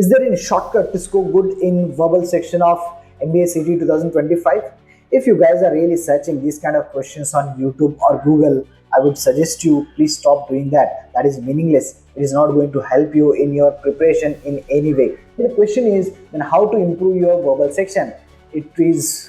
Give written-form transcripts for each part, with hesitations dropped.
Is there any shortcut to score good in verbal section of MBA CT 2025? If you guys are really searching these kind of questions on YouTube or Google, I would suggest you please stop doing that. That is meaningless. It is not going to help you in your preparation in any way. The question is then how to improve your verbal section. It is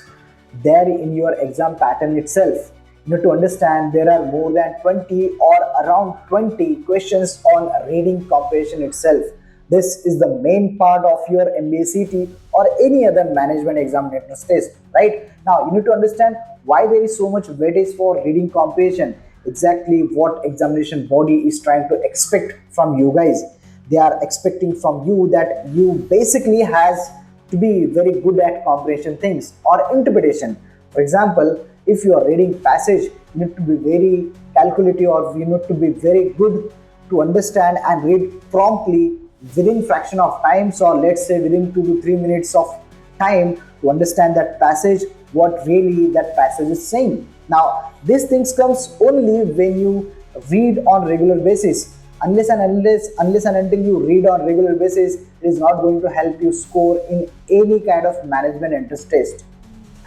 there in your exam pattern itself. You need to understand there are more than 20 or around 20 questions on reading comprehension itself. This is the main part of your MBA CT or any other management examination test, right? Now you need to understand why there is so much weightage for reading comprehension. Exactly what examination body is trying to expect from you guys. They are expecting from you that you basically has to be very good at comprehension things or interpretation. For example, if you are reading passage, you need to be very calculative or you need to be very good to understand and read promptly within fraction of time, or let's say within 2 to 3 minutes of time to understand that passage, what really that passage is saying. Now these things comes only when you read on regular basis. Unless and until you read on regular basis, it is not going to help you score in any kind of management entrance test.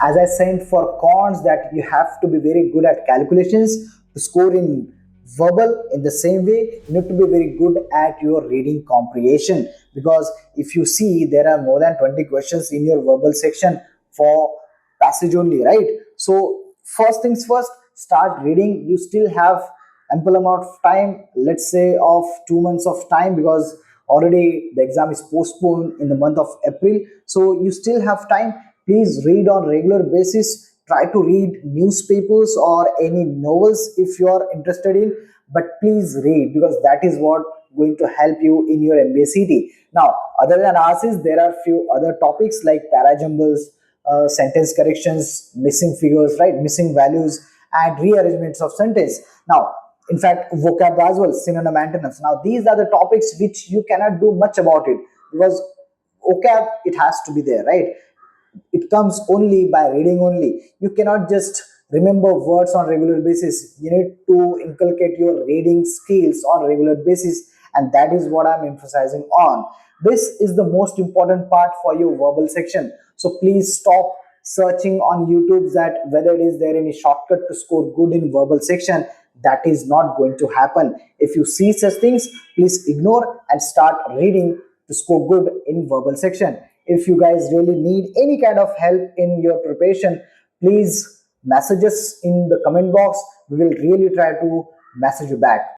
As I said for cons, that you have to be very good at calculations to score in verbal. In the same way, you need to be very good at your reading comprehension, because if you see there are more than 20 questions in your verbal section for passage only, right? So first things first, start reading. You still have ample amount of time, let's say of 2 months of time, because already the exam is postponed in the month of April, so you still have time. Please read on regular basis. Try to read newspapers or any novels if you are interested in, but please read, because that is what going to help you in your MBA CT. Now other than analysis, there are few other topics like parajumbles, sentence corrections, missing figures, right, missing values, and rearrangements of sentence. Now in fact vocab as well, synonym antonyms. Now these are the topics which you cannot do much about it, because vocab, it has to be there, right? It comes only by reading only. You cannot just remember words on regular basis. You need to inculcate your reading skills on regular basis, and that is what I'm emphasizing on. This is the most important part for your verbal section. So please stop searching on YouTube that whether it is there any shortcut to score good in verbal section. That is not going to happen. If you see such things, please ignore and start reading to score good in verbal section. If you guys really need any kind of help in your preparation, please message us in the comment box. We will really try to message you back.